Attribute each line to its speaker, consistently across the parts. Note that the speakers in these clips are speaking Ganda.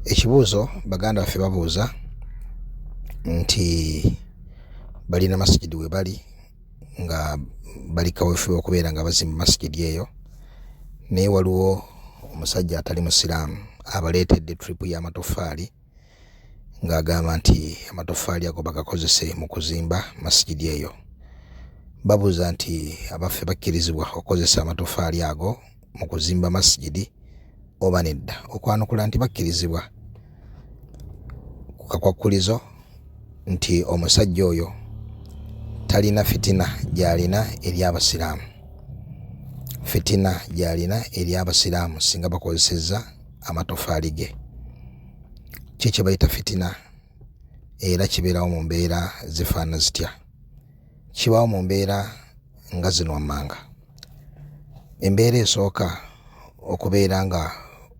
Speaker 1: Ekibuuzo baganda baffe babuuza nti balina masigidi we bali nga bali kaweefube okubeera nga bazimba masigidi eyo, naye waliwo omusajja atali musiraamu abaleetedde tripu y'amatoffaali ng'agamba nti amatoffaali ago bagakozese mu kuzimba masigidi eyo. Babuuza nti abaffe bakkirizibwa okukozesa amatoffaali ago mu kuzimba masigidi oba nedda. Okwanukula nti bakkirizibwa ku kakwakkulizo nti omusajja oyo talina fitina gy'alina eri abasiraamu. Fitina gy'alina eri abasiraamu singa bakozesezza amatoffaali ge. Kye bayita fitina era kibeerawo mu mbeera zifaanana zitya. Kibaawo mu mbeera nga zino wammanga. Embeera esooka okubeera nga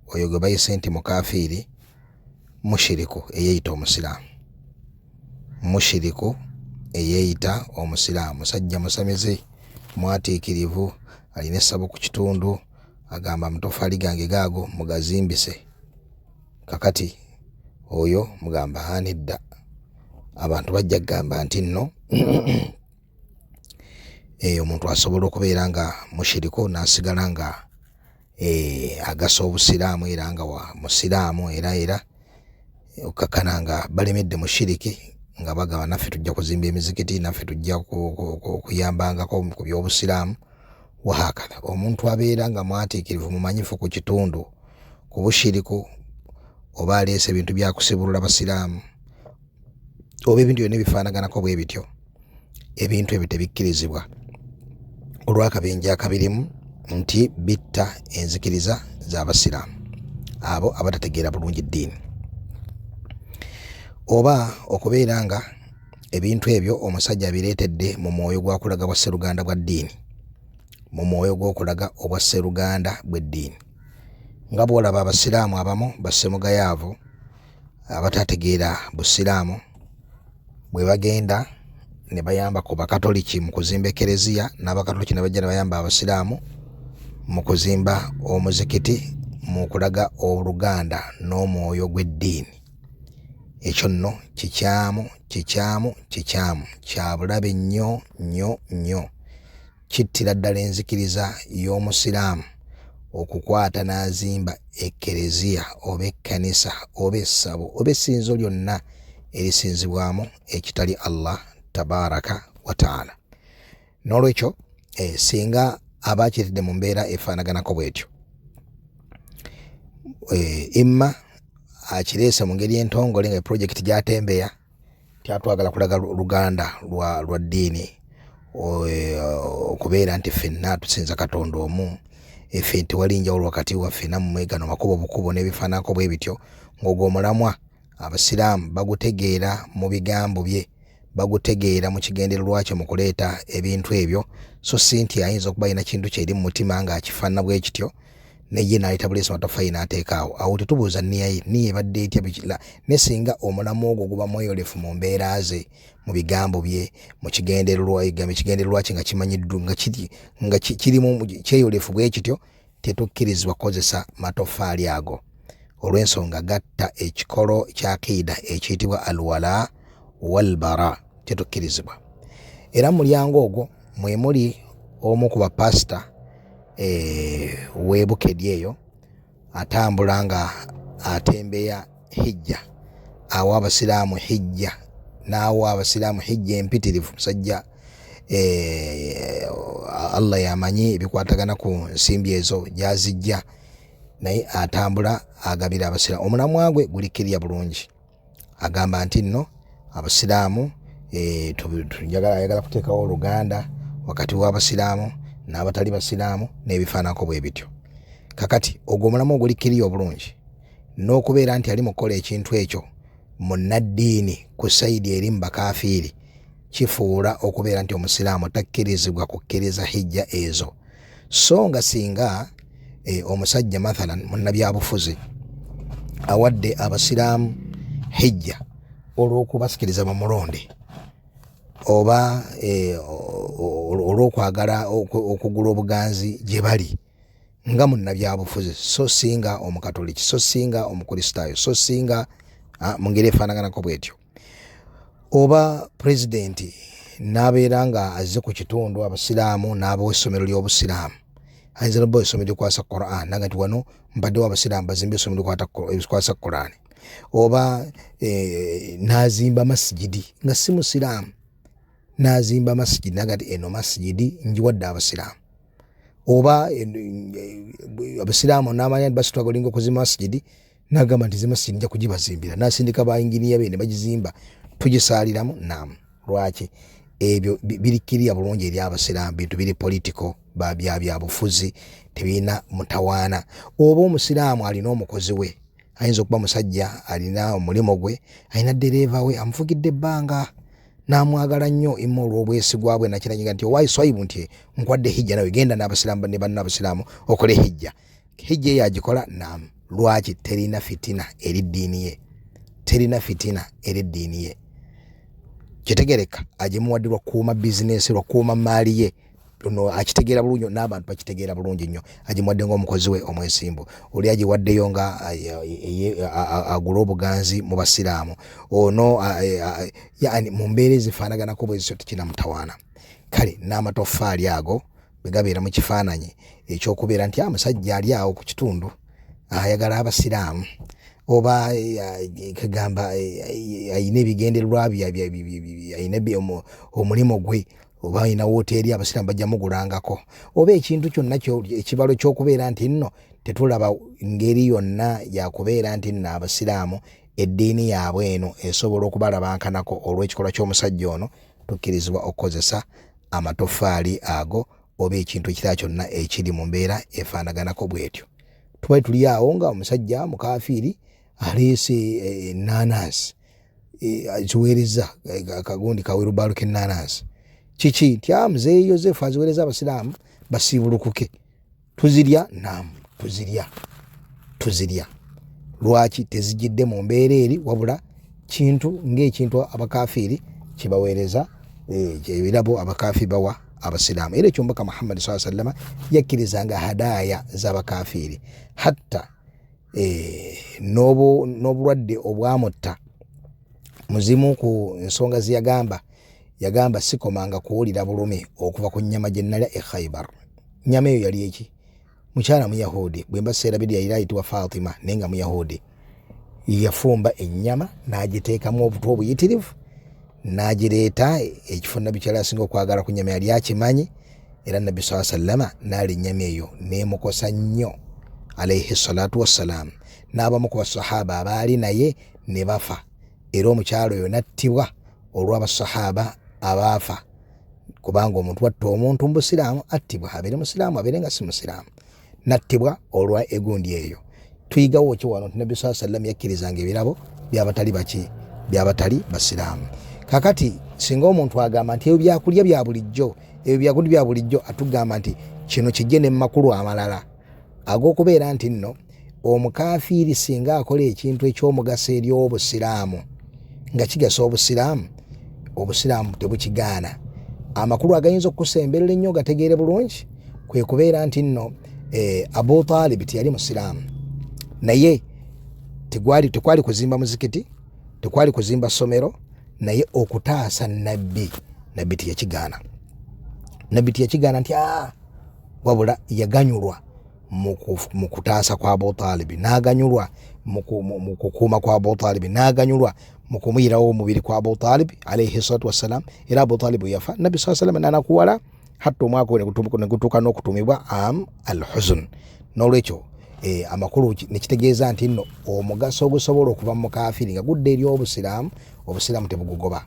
Speaker 1: oyo gwe bayise nti mukaafiiri, mushiriku eyeeyita omusiraamu. Mushiriku eyeeyita omusiraamu, musajja musamize, mwatiikirivu, alina essabo ku kitundu, agamba amatoffaali gange gaago mugazimbise. Kakati oyo mugamba nedda. Abantu bajja kugamba nti nno omuntu asobola okubeera nga mushiriku n'asigala nga agasa obusiraamu era nga wa musiraamu era okakkana nga balemedde mushiriki nga bagamba naffe tujja kuzimba emizikiti, naffe tujja kuyambangako ku by'obusiraamu wahakala. Omuntu abeera nga mwatiikirivu mumanyifu ku kitundu ku bushiriku, oba aleese ebintu byakusibulula basiraamu oba ebintu byonna ebifaanaganako bwe bityo, ebintu ebyo tebikkirizibwa olw'akabenje akabirimu nti bitta enzikiriza z'abasiraamu abo abatategeera bulungi ddiini, oba okubeera nga ebintu ebyo omusajja abireetedde mu mwoyo gwa kulaga bwa sseruganda bwa ddiini, mu mwoyo gw'okulaga obwa sseruganda bw'eddiini. Nga bw'olaba abasiraamu abamu bassemugayaavu abatategeera busiraamu bwe bagenda ne bayamba ku bakatoliki mu kuzimba ekereziya, n'abakatoliki ne bajja ne bayamba abasiraamu mu kuzimba omuzikiti mu kulaga oluganda n'omwoyo gw'eddiini. Ekyo nno kikyamu kya bulabe nnyo nnyo nnyo. Kittira ddala enzikiriza y'omusiraamu okukwata n'azimba ekereziya oba ekkanisa oba essabo oba essinzo lyonna erisinzibwamu ekitali Allah tabaraka wa taala. N'olwekyo singa abakiridde mu mbeera efaanaganako bw'etyo, imma akireese mu ngeri entongole nga pulojekiti gy'atembeya tyatwagala kulaga luganda lwa ddiini, okubeera nti ffenna tusinza Katonda omu, ffe tewali njawulo wakati waffe nammwe, gano makubo bukubo n'ebifaananako bwe bityo, ng'ogwo omulamwa abasiraamu bagutegeera mu bigambo bye, bagutegeera mu kigendererwa kye mu kuleeta ebintu ebyo, so si nti ayinza okuba alina kintu kyeri mu mutima ng'akifaanana bwe kityo naye n'aleeta buleesi amatoffaali n'ateekaawo. Awo tetubuuza nniya ye, niye ebadde etya bikira, ne singa omulamu ogwo guba mweyolefu mu mbeera ze, mu bigambo bye, mu kigendererwa, ekigendererwa kye nga kimanyiddwa nga kirimu kyeyolefu bwe kityo, tetukkirizibwa kukozesa matoffaali ago olw'ensonga gatta ekikolo kya akiida ekiyitibwa alwala walbara, tetukkirizibwa. Era mu mulyango ogwo mwe muli omu ku bapasita w'Ebukedi eyo atambula nga atembeya hijja, awa abasiraamu hijja, n'awa abasiraamu hijja empitirivu. Musajja Allah yamanyi ebikwatagana ku nsimbi ezo gy'azijja, naye atambula agabira abasiraamu. Omulamwa gwe gulikkirira bulungi, agamba nti nno abasiraamu ayagala kuteekawo oluganda wakati w'abasiraamu n'abatali basiraamu n'ebifaananako bwe bityo. Kakati ogwo omulamu ogulikkirira obulungi, n'okubeera nti ali mu kukola ekintu ekyo munnaddiini ku sayidi eri mu bakaafiiri, kifuula okubeera nti omusiraamu takkirizibwa kukkiriza hijja ezo. So nga singa omusajja mathalan munnabyabufuzi awadde abasiraamu hijja olw'okubasikiriza bamulonde oba olw'okwagala okugula obuganzi gye bali nga munnabyabufuzi so singa omukatoliki so singa omukristaayo so singa mu ngeri efaanaganako bwetyo. Oba pulezidenti n'abeera nga azze ku kitundu abasiraamu n'abawa essomero ly'obusiraamu, ayinza n'obba essomero likwasa Quran naga nti wano mbaddewo abasiraamu bazimba essomero likwasa Quran. Oba n'azimba masjidi nga si musiraamu, n'azimba masjidi naga nti eno masjidi njiwadde abasiraamu. Oba abasiraamu n'amanya nti basitwagolinga okuzimba masjidi n'agamba nti zi masjidi nja kugibazimbira, n'asindika bayinginiya be ne bagizimba tugisaaliramu. Naam, lwaki? Ebyo birikirya bulungi eri abasiraamu, bintu biri political bya bufuzi, tebirina mutawaana. Oba omusiraamu alina omukozi we, ayinza okuba musajja alina omulimu gwe, alina ddereeva we amufugidde ebbanga n'amwagala nnyo imma olw'obwesigwa bwe nakiraga nti owaayi swaibu nti nkwadde hijja nawe genda n'abasiraamu ne banna abasiraamu okole hijja. Hijja eyo agikola. Naam, lwaki? Terina fitina eri ddiini ye, terina fitina eri ddiini ye. Kitegereka agimuwadde lwakuuma bizinesi, lwakuuma maali ye, no akitegeera bulungi, n'abantu bakitegeera bulungi nnyo. Agimuwadde ng'omukozi we omwesimbu, oli agiwaddeyo nga agula obuganzi mu basiraamu, ono yani mu mbeera ezifaanaganako bwe zityo tekina mutawaana. Kale n'amatoffaali ago bwe gabeera mu kifaananyi ekyokubeera nti amusajja ali awo ku kitundu ayagala abasiraamu, oba kagamba ayina ebigendererwa bye, ayina omulimu gwe, oba ayina woteeri abasiraamu bajja mugulangako, oba ekintu kyonna ekibalo ky'okubeera nti nno tetulaba ngeri yonna yakubeera nti nno abasiraamu eddiini yaabwe eno esobola okubalabankanako olw'ekikolwa ky'omusajja ono, tukkirizibwa okukozesa amatoffaali ago oba ekintu ekirala kyonna ekiri mu mbeera efaanaganako bwetyo. Tuba tuli awo nga omusajja mukafiiri aleese ennaanansi, aziweereza akagundi kaweerubaalo k'ennaanansi. Kiki? Nti muzeeyi Yozefu aziweereza abasiraamu basiibulukuke. Tuzirya? Naam, tuzirya. Lwaki? Tezijjidde mu mbeera eri, wabula kintu ng'ekintu abakafiiri kibaweereza, ebirabo abakafiiri bawa abasiraamu. Era ekyo Omubaka Muhammad sallallahu alaihi wasallam yakkirizanga hadaaya z'abakafiiri, hatta n'obulwadde obwamutta. Muzimu ku ensonga ze yagamba sikomanga kuwulira bulumi okuva ku nnyama gye nalya e Khaybar. Nnyama eyo yali eki? Mukyala Muyahudi, bwe mba seerabiri yali ayitibwa Fatima naye nga Muyahudi, yafumba ennyama n'agiteekamu obutwa obuyitirivu n'agireeta ekifo Nabbi kyali asinga okwagala ku nnyama yali akimanyi, era Nabbi sallallahu alaihi wasallam n'alya ennyama eyo n'emukosa nnyo alaihi salatu wassalaam. N'abamu ku basahaba abaali naye ne bafa, era omukyalo oyo nattibwa olw'abasahaba abaafa, kubanga omuntu atta omuntu mu busiraamu attibwa, abeere musiraamu abeere nga si musiraamu, nattibwa olwa egundi eyo. Tuyigawo ki wano nti Nabbi sallallahu alaihi wasallam yakkirizanga ebirabo by'abatali baki, by'abatali basiraamu. Kakati singa omuntu agamba nti ebyo byakulya bya bulijjo, ebyo byakundi bya bulijjo, atugamba nti kino kijje ne makulu amalala ag'okubeera nti nno omukafiiri singa akola ekintu eky'omugaso eri obusiraamu nga kigasa obusiraamu, obusiraamu tebukigaana. Amakulu agayinza okusemberera ennyo gategeere bulungi kwe kubeera nti nno Abu Talib teyali musiraamu, naye tekwali kuzimba muzikiti, tekwali kuzimba ssomero, naye okutaasa nabbi teyakigaana. Nabbi teyakigaana nti wabula yaganyulwa mu kutaasa kwa Abu Talib, n'aganyulwa mu kukuuma kwa Abu Talib, n'aganyulwa mu kumuyirawo omubiri kwa Abu Talib alaihi salatu wassalaam. Era Abu Talib yafa, Nabbi sallallahu alaihi wasallam n'anakuwala hatta omwaka we ne gutuuka n'okutumibwa al-Huzn. N'olwekyo amakulu nekitegeeza nti nno omugaso ogusobola okuva mu mukafiiri nga gudde eri obusiraamu, obusiraamu tebugugoba.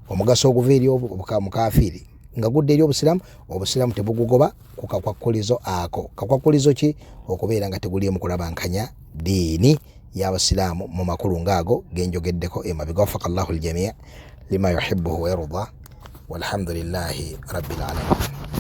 Speaker 1: Omugaso oguva eri mukafiiri nga gudde eri obusiraamu, obusiraamu tebugugoba ku kakwakkulizo ako. Kakwakkulizo ki? Okubeera nga teguli mu kulabankanya diini y'abasiraamu mu makulu ng'ago genjogeddeko emabega. Waffaqa Allahu al-jamii' lima yuhibbuhu wa yarda, walhamdulillahi rabbil alamin.